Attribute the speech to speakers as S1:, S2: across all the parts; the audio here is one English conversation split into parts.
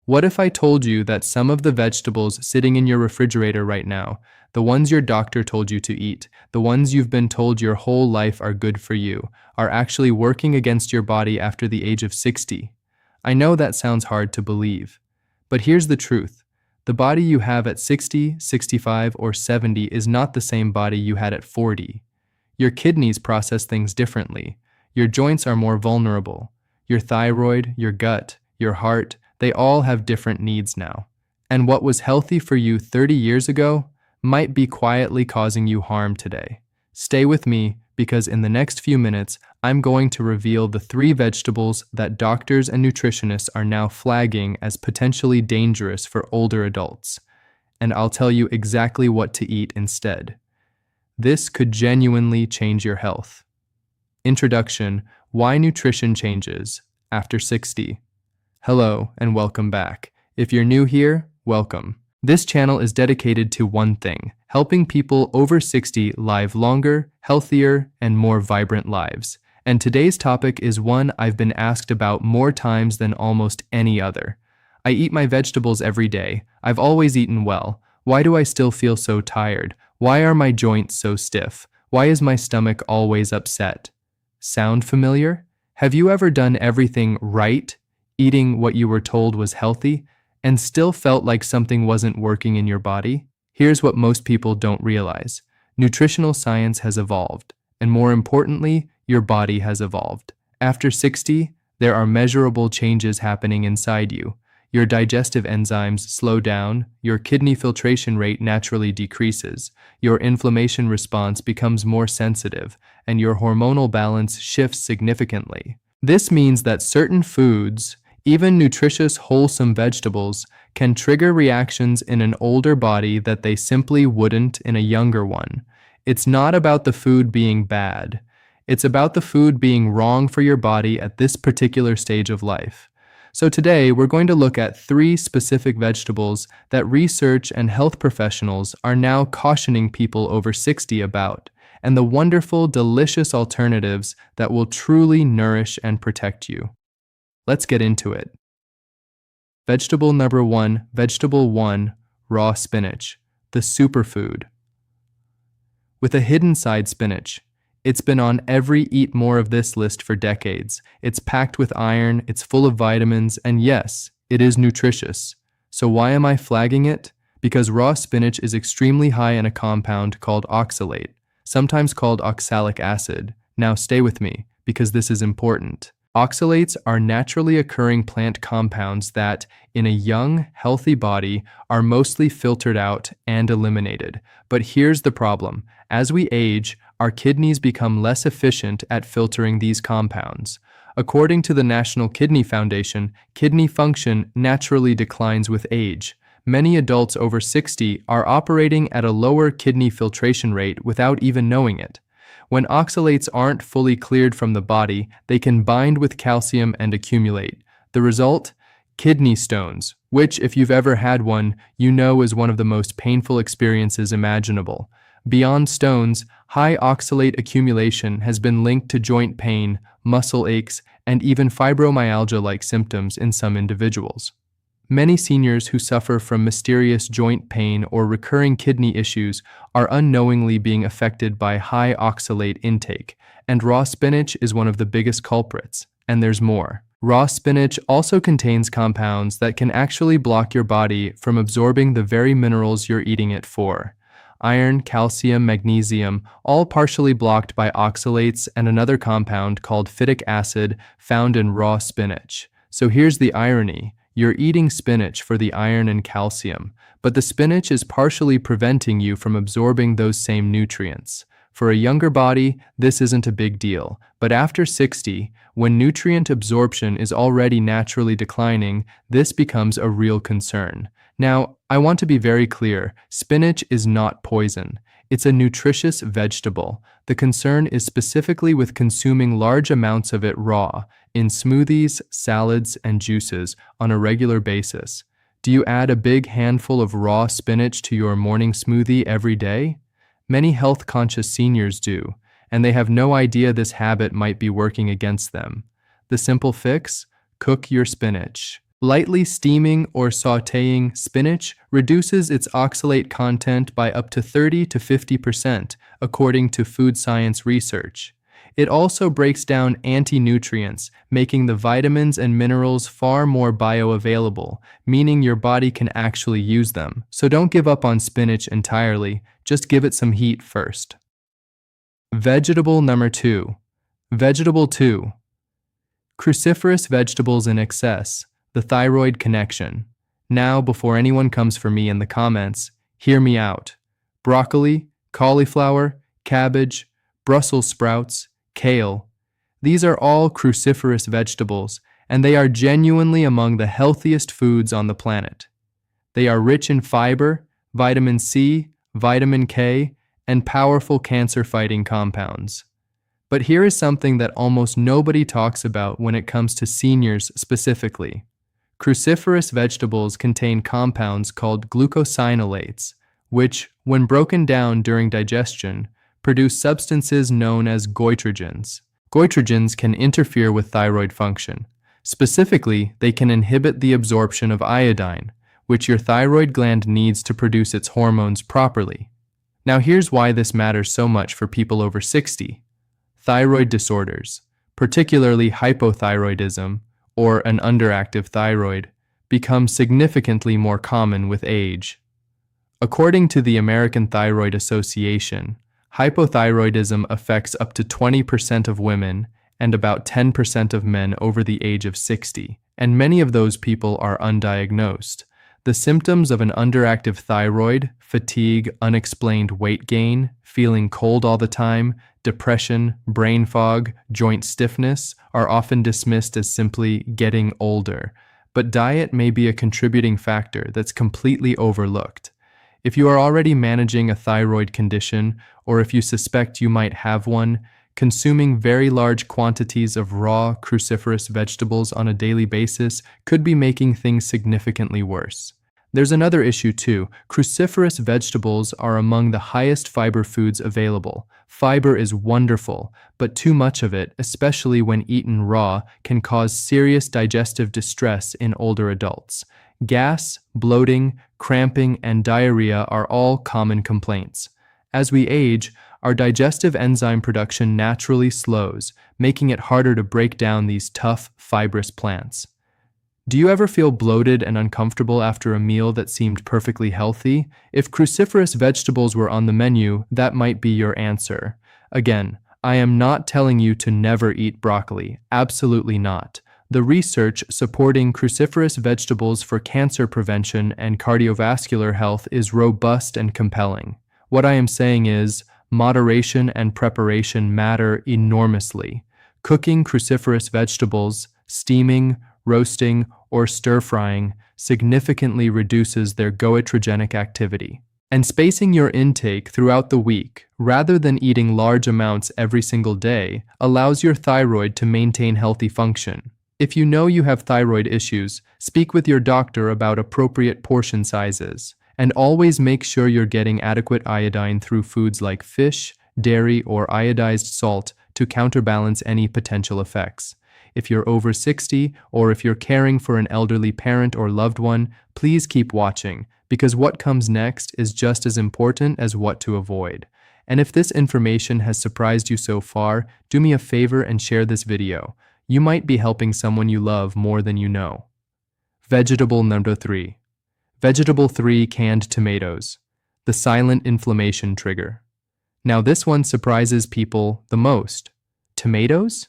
S1: What if I told you that some of the vegetables sitting in your refrigerator right now, the ones your doctor told you to eat, the ones you've been told your whole life are good for you, are actually working against your body after the age of 60? I know that sounds hard to believe, but here's the truth. The body you have at 60, 65, or 70 is not the same body you had at 40. Your kidneys process things differently. Your joints are more vulnerable. Your thyroid, your gut, your heart, they all have different needs now. And what was healthy for you 30 years ago might be quietly causing you harm today. Stay with me because in the next few minutes, I'm going to reveal the 3 vegetables that doctors and nutritionists are now flagging as potentially dangerous for older adults. And I'll tell you exactly what to eat instead. This could genuinely change your health. Introduction: Why nutrition changes after 60. Hello and welcome back. If you're new here, welcome. This channel is dedicated to one thing: helping people over 60 live longer, healthier, and more vibrant lives. And today's topic is one I've been asked about more times than almost any other. I eat my vegetables every day. I've always eaten well. Why do I still feel so tired? Why are my joints so stiff? Why is my stomach always upset? Sound familiar? Have you ever done everything right, eating what you were told was healthy, and still felt like something wasn't working in your body? Here's what most people don't realize. Nutritional science has evolved, and more importantly, your body has evolved. After 60, there are measurable changes happening inside you. Your digestive enzymes slow down, your kidney filtration rate naturally decreases, your inflammation response becomes more sensitive, and your hormonal balance shifts significantly. This means that certain foods, even nutritious, wholesome vegetables, can trigger reactions in an older body that they simply wouldn't in a younger one. It's not about the food being bad. It's about the food being wrong for your body at this particular stage of life. So today, we're going to look at 3 specific vegetables that research and health professionals are now cautioning people over 60 about, and the wonderful, delicious alternatives that will truly nourish and protect you. Let's get into it. Vegetable number 1, vegetable 1, raw spinach, the superfood. With a hidden side, spinach. It's been on every eat more of this list for decades. It's packed with iron, it's full of vitamins, and yes, it is nutritious. So why am I flagging it? Because raw spinach is extremely high in a compound called oxalate, sometimes called oxalic acid. Now stay with me, because this is important. Oxalates are naturally occurring plant compounds that, in a young, healthy body, are mostly filtered out and eliminated. But here's the problem. As we age, our kidneys become less efficient at filtering these compounds. According to the National Kidney Foundation, kidney function naturally declines with age. Many adults over 60 are operating at a lower kidney filtration rate without even knowing it. When oxalates aren't fully cleared from the body, they can bind with calcium and accumulate. The result? Kidney stones, which, if you've ever had one, you know is one of the most painful experiences imaginable. Beyond stones, high oxalate accumulation has been linked to joint pain, muscle aches, and even fibromyalgia-like symptoms in some individuals. Many seniors who suffer from mysterious joint pain or recurring kidney issues are unknowingly being affected by high oxalate intake, and raw spinach is one of the biggest culprits. And there's more. Raw spinach also contains compounds that can actually block your body from absorbing the very minerals you're eating it for. Iron, calcium, magnesium, all partially blocked by oxalates and another compound called phytic acid found in raw spinach. So here's the irony. You're eating spinach for the iron and calcium, but the spinach is partially preventing you from absorbing those same nutrients. For a younger body, this isn't a big deal, but after 60, when nutrient absorption is already naturally declining, this becomes a real concern. Now, I want to be very clear, spinach is not poison. It's a nutritious vegetable. The concern is specifically with consuming large amounts of it raw, in smoothies, salads, and juices on a regular basis. Do you add a big handful of raw spinach to your morning smoothie every day? Many health-conscious seniors do, and they have no idea this habit might be working against them. The simple fix? Cook your spinach. Lightly steaming or sautéing spinach reduces its oxalate content by up to 30 to 50%, according to food science research. It also breaks down anti-nutrients, making the vitamins and minerals far more bioavailable, meaning your body can actually use them. So don't give up on spinach entirely, just give it some heat first. Vegetable number 2. Vegetable 2. Cruciferous vegetables in excess. The thyroid connection. Now, before anyone comes for me in the comments, hear me out. Broccoli, cauliflower, cabbage, Brussels sprouts, kale. These are all cruciferous vegetables, and they are genuinely among the healthiest foods on the planet. They are rich in fiber, vitamin C, vitamin K, and powerful cancer-fighting compounds. But here is something that almost nobody talks about when it comes to seniors specifically. Cruciferous vegetables contain compounds called glucosinolates, which, when broken down during digestion, produce substances known as goitrogens. Goitrogens can interfere with thyroid function. Specifically, they can inhibit the absorption of iodine, which your thyroid gland needs to produce its hormones properly. Now here's why this matters so much for people over 60. Thyroid disorders, particularly hypothyroidism, or an underactive thyroid, become significantly more common with age. According to the American Thyroid Association, hypothyroidism affects up to 20% of women and about 10% of men over the age of 60, and many of those people are undiagnosed. The symptoms of an underactive thyroid, fatigue, unexplained weight gain, feeling cold all the time, depression, brain fog, joint stiffness are often dismissed as simply getting older, but diet may be a contributing factor that's completely overlooked. If you are already managing a thyroid condition, or if you suspect you might have one, consuming very large quantities of raw, cruciferous vegetables on a daily basis could be making things significantly worse. There's another issue too. Cruciferous vegetables are among the highest fiber foods available. Fiber is wonderful, but too much of it, especially when eaten raw, can cause serious digestive distress in older adults. Gas, bloating, cramping, and diarrhea are all common complaints. As we age, our digestive enzyme production naturally slows, making it harder to break down these tough, fibrous plants. Do you ever feel bloated and uncomfortable after a meal that seemed perfectly healthy? If cruciferous vegetables were on the menu, that might be your answer. Again, I am not telling you to never eat broccoli. Absolutely not. The research supporting cruciferous vegetables for cancer prevention and cardiovascular health is robust and compelling. What I am saying is, moderation and preparation matter enormously. Cooking cruciferous vegetables, steaming, roasting, or stir-frying significantly reduces their goitrogenic activity. And spacing your intake throughout the week, rather than eating large amounts every single day, allows your thyroid to maintain healthy function. If you know you have thyroid issues, speak with your doctor about appropriate portion sizes. And always make sure you're getting adequate iodine through foods like fish, dairy, or iodized salt to counterbalance any potential effects. If you're over 60, or if you're caring for an elderly parent or loved one, please keep watching, because what comes next is just as important as what to avoid. And if this information has surprised you so far, do me a favor and share this video. You might be helping someone you love more than you know. Vegetable number 3. Vegetable 3, canned tomatoes. The silent inflammation trigger. Now this one surprises people the most. Tomatoes?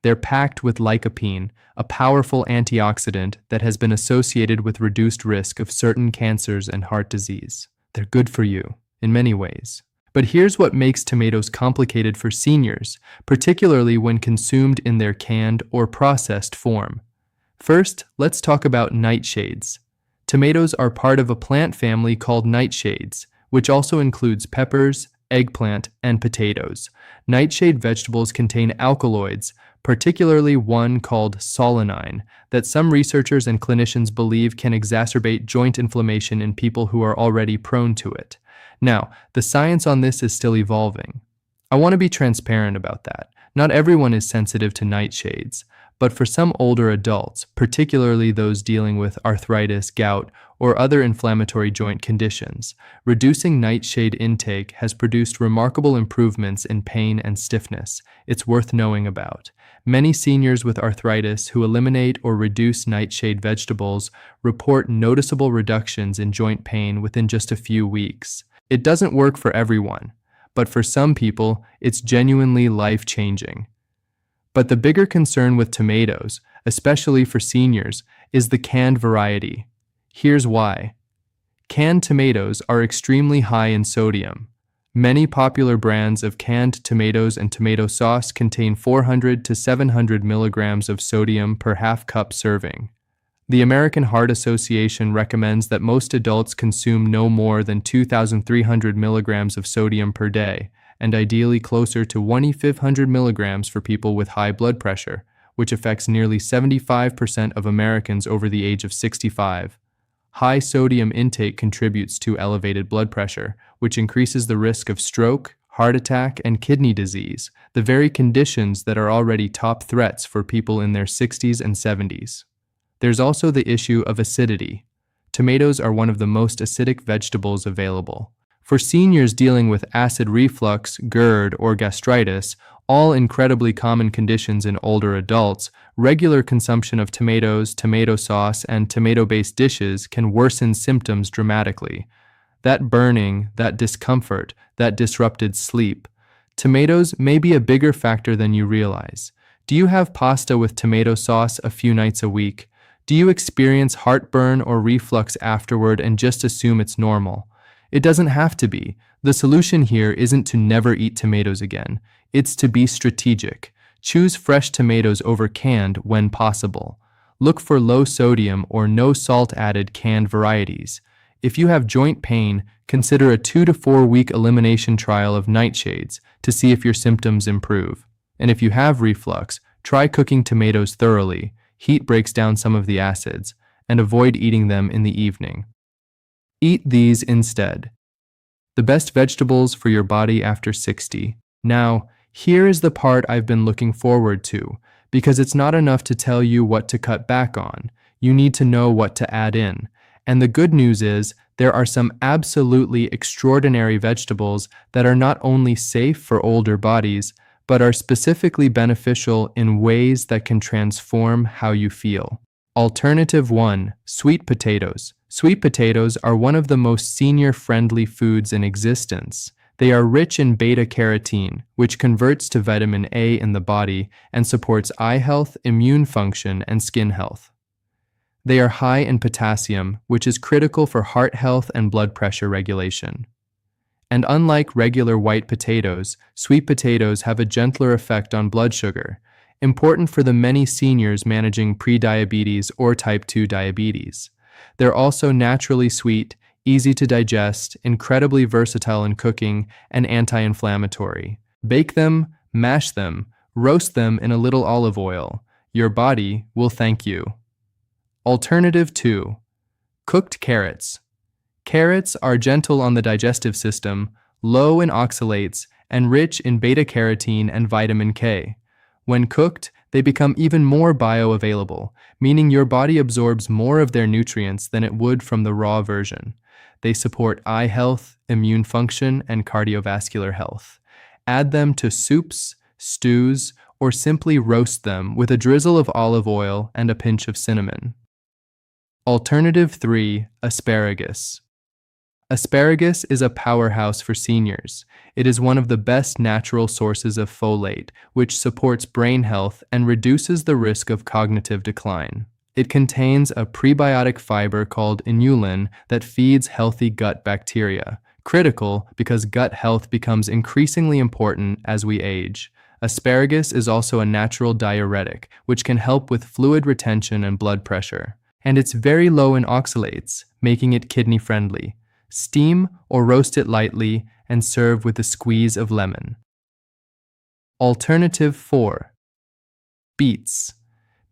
S1: They're packed with lycopene, a powerful antioxidant that has been associated with reduced risk of certain cancers and heart disease. They're good for you, in many ways. But here's what makes tomatoes complicated for seniors, particularly when consumed in their canned or processed form. First, let's talk about nightshades. Tomatoes are part of a plant family called nightshades, which also includes peppers, eggplant, and potatoes. Nightshade vegetables contain alkaloids, particularly one called solanine, that some researchers and clinicians believe can exacerbate joint inflammation in people who are already prone to it. Now, the science on this is still evolving. I want to be transparent about that. Not everyone is sensitive to nightshades, But for some older adults, particularly those dealing with arthritis, gout, or other inflammatory joint conditions, reducing nightshade intake has produced remarkable improvements in pain and stiffness. It's worth knowing about. Many seniors with arthritis who eliminate or reduce nightshade vegetables report noticeable reductions in joint pain within just a few weeks. It doesn't work for everyone, but for some people, it's genuinely life-changing. But the bigger concern with tomatoes, especially for seniors, is the canned variety. Here's why. Canned tomatoes are extremely high in sodium. Many popular brands of canned tomatoes and tomato sauce contain 400 to 700 milligrams of sodium per half-cup serving. The American Heart Association recommends that most adults consume no more than 2,300 milligrams of sodium per day, and ideally closer to 2,500 milligrams for people with high blood pressure, which affects nearly 75% of Americans over the age of 65. High sodium intake contributes to elevated blood pressure, which increases the risk of stroke, heart attack, and kidney disease, the very conditions that are already top threats for people in their 60s and 70s. There's also the issue of acidity. Tomatoes are one of the most acidic vegetables available. For seniors dealing with acid reflux, GERD, or gastritis, all incredibly common conditions in older adults, regular consumption of tomatoes, tomato sauce, and tomato-based dishes can worsen symptoms dramatically. That burning, that discomfort, that disrupted sleep. Tomatoes may be a bigger factor than you realize. Do you have pasta with tomato sauce a few nights a week? Do you experience heartburn or reflux afterward and just assume it's normal? It doesn't have to be. The solution here isn't to never eat tomatoes again. It's to be strategic. Choose fresh tomatoes over canned when possible. Look for low sodium or no salt added canned varieties. If you have joint pain, consider a 2 to 4 week elimination trial of nightshades to see if your symptoms improve. And if you have reflux, try cooking tomatoes thoroughly. Heat breaks down some of the acids, and avoid eating them in the evening. Eat these instead. The best vegetables for your body after 60. Now, here is the part I've been looking forward to, because it's not enough to tell you what to cut back on. You need to know what to add in. And the good news is, there are some absolutely extraordinary vegetables that are not only safe for older bodies, but are specifically beneficial in ways that can transform how you feel. Alternative 1. Sweet potatoes. Sweet potatoes are one of the most senior-friendly foods in existence. They are rich in beta-carotene, which converts to vitamin A in the body and supports eye health, immune function, and skin health. They are high in potassium, which is critical for heart health and blood pressure regulation. And unlike regular white potatoes, sweet potatoes have a gentler effect on blood sugar, important for the many seniors managing prediabetes or type 2 diabetes. They're also naturally sweet, easy to digest, incredibly versatile in cooking, and anti-inflammatory. Bake them, mash them, roast them in a little olive oil. Your body will thank you. Alternative 2. Cooked carrots. Carrots are gentle on the digestive system, low in oxalates, and rich in beta-carotene and vitamin K. When cooked, they become even more bioavailable, meaning your body absorbs more of their nutrients than it would from the raw version. They support eye health, immune function, and cardiovascular health. Add them to soups, stews, or simply roast them with a drizzle of olive oil and a pinch of cinnamon. Alternative 3. Asparagus. Asparagus is a powerhouse for seniors. It is one of the best natural sources of folate, which supports brain health and reduces the risk of cognitive decline. It contains a prebiotic fiber called inulin that feeds healthy gut bacteria, critical because gut health becomes increasingly important as we age. Asparagus is also a natural diuretic, which can help with fluid retention and blood pressure. And it's very low in oxalates, making it kidney-friendly. Steam or roast it lightly and serve with a squeeze of lemon. Alternative 4. Beets.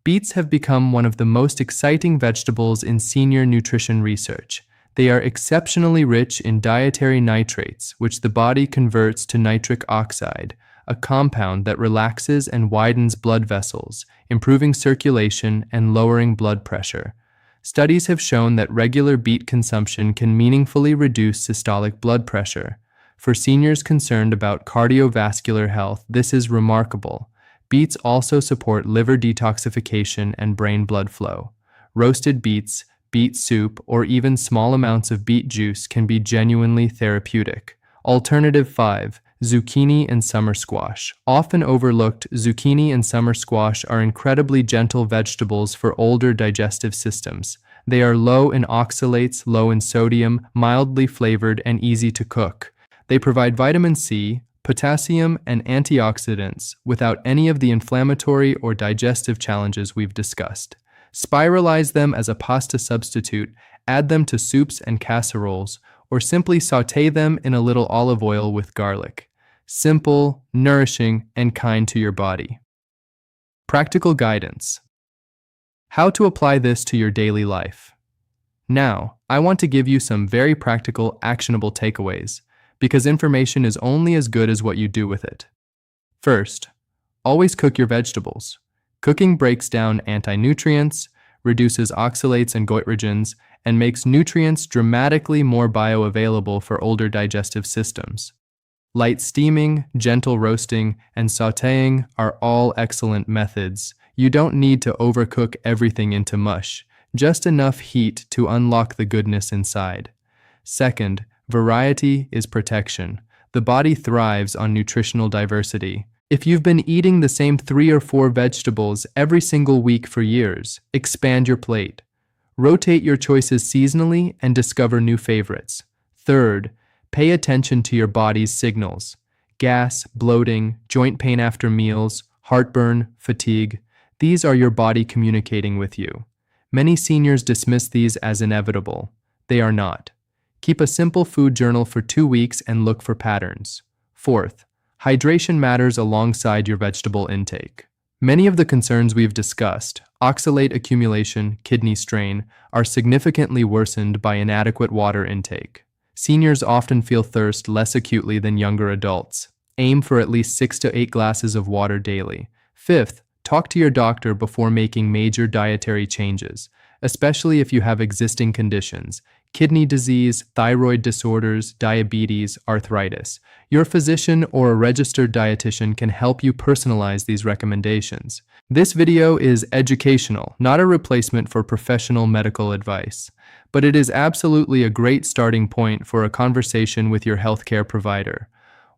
S1: Beets have become one of the most exciting vegetables in senior nutrition research. They are exceptionally rich in dietary nitrates, which the body converts to nitric oxide, a compound that relaxes and widens blood vessels, improving circulation and lowering blood pressure. Studies have shown that regular beet consumption can meaningfully reduce systolic blood pressure. For seniors concerned about cardiovascular health, this is remarkable. Beets also support liver detoxification and brain blood flow. Roasted beets, beet soup, or even small amounts of beet juice can be genuinely therapeutic. Alternative 5. Zucchini and summer squash. Often overlooked, zucchini and summer squash are incredibly gentle vegetables for older digestive systems. They are low in oxalates, low in sodium, mildly flavored, and easy to cook. They provide vitamin C, potassium, and antioxidants without any of the inflammatory or digestive challenges we've discussed. Spiralize them as a pasta substitute, add them to soups and casseroles, or simply sauté them in a little olive oil with garlic. Simple, nourishing, and kind to your body. Practical guidance. How to apply this to your daily life. Now, I want to give you some very practical, actionable takeaways, because information is only as good as what you do with it. First, always cook your vegetables. Cooking breaks down anti-nutrients, reduces oxalates and goitrogens, and makes nutrients dramatically more bioavailable for older digestive systems. Light steaming, gentle roasting, and sautéing are all excellent methods. You don't need to overcook everything into mush, just enough heat to unlock the goodness inside. Second, variety is protection. The body thrives on nutritional diversity. If you've been eating the same 3 or 4 vegetables every single week for years, expand your plate. Rotate your choices seasonally and discover new favorites. Third, pay attention to your body's signals. Gas, bloating, joint pain after meals, heartburn, fatigue. These are your body communicating with you. Many seniors dismiss these as inevitable. They are not. Keep a simple food journal for 2 weeks and look for patterns. Fourth, hydration matters alongside your vegetable intake. Many of the concerns we've discussed, oxalate accumulation, kidney strain, are significantly worsened by inadequate water intake. Seniors often feel thirst less acutely than younger adults. Aim for at least 6 to 8 glasses of water daily. Fifth, talk to your doctor before making major dietary changes, especially if you have existing conditions, kidney disease, thyroid disorders, diabetes, arthritis. Your physician or a registered dietitian can help you personalize these recommendations. This video is educational, not a replacement for professional medical advice, but it is absolutely a great starting point for a conversation with your healthcare provider.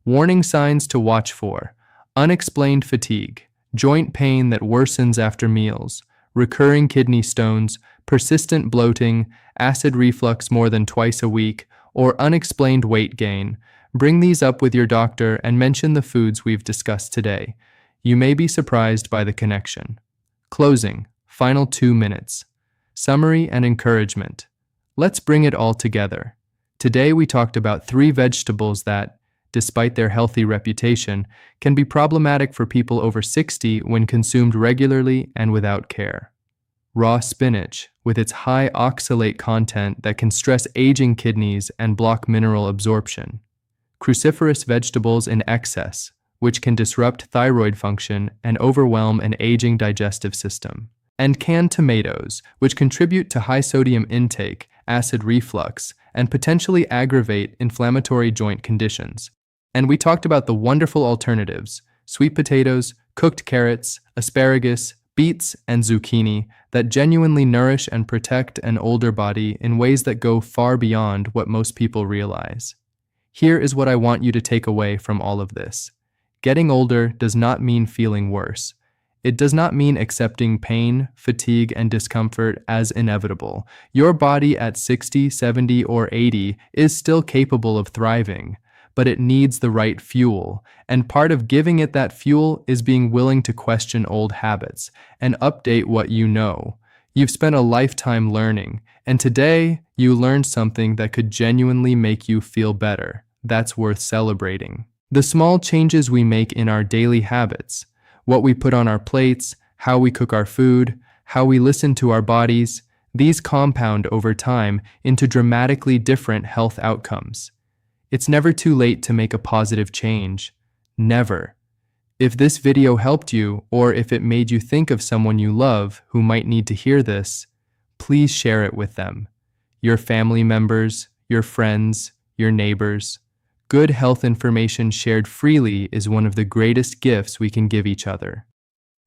S1: Warning signs to watch for: unexplained fatigue, joint pain that worsens after meals, recurring kidney stones, persistent bloating, acid reflux more than twice a week, or unexplained weight gain. Bring these up with your doctor and mention the foods we've discussed today. You may be surprised by the connection. Closing, final 2 minutes. Summary and encouragement. Let's bring it all together. Today we talked about 3 vegetables that, despite their healthy reputation, can be problematic for people over 60 when consumed regularly and without care. Raw spinach, with its high oxalate content that can stress aging kidneys and block mineral absorption. Cruciferous vegetables in excess, which can disrupt thyroid function and overwhelm an aging digestive system. And canned tomatoes, which contribute to high sodium intake, acid reflux, and potentially aggravate inflammatory joint conditions. And we talked about the wonderful alternatives: sweet potatoes, cooked carrots, asparagus, beets, and zucchini that genuinely nourish and protect an older body in ways that go far beyond what most people realize. Here is what I want you to take away from all of this. Getting older does not mean feeling worse. It does not mean accepting pain, fatigue, and discomfort as inevitable. Your body at 60, 70, or 80 is still capable of thriving, but it needs the right fuel, and part of giving it that fuel is being willing to question old habits and update what you know. You've spent a lifetime learning, and today you learned something that could genuinely make you feel better. That's worth celebrating. The small changes we make in our daily habits, what we put on our plates, how we cook our food, how we listen to our bodies, these compound over time into dramatically different health outcomes. It's never too late to make a positive change. Never. If this video helped you, or if it made you think of someone you love who might need to hear this, please share it with them. Your family members, your friends, your neighbors. Good health information shared freely is one of the greatest gifts we can give each other.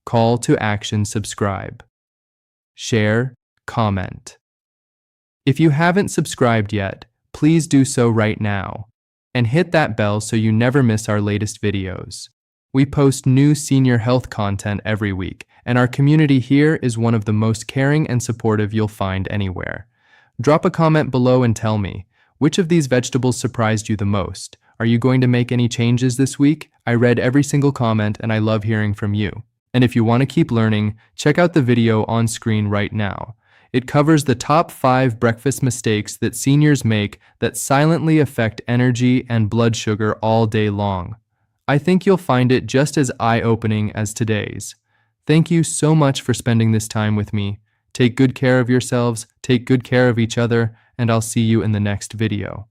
S1: Call to action: subscribe. Share, comment. If you haven't subscribed yet, please do so right now. And hit that bell so you never miss our latest videos. We post new senior health content every week, and our community here is one of the most caring and supportive you'll find anywhere. Drop a comment below and tell me, which of these vegetables surprised you the most? Are you going to make any changes this week? I read every single comment and I love hearing from you. And if you want to keep learning, check out the video on screen right now. It covers the top 5 breakfast mistakes that seniors make that silently affect energy and blood sugar all day long. I think you'll find it just as eye-opening as today's. Thank you so much for spending this time with me. Take good care of yourselves, take good care of each other, and I'll see you in the next video.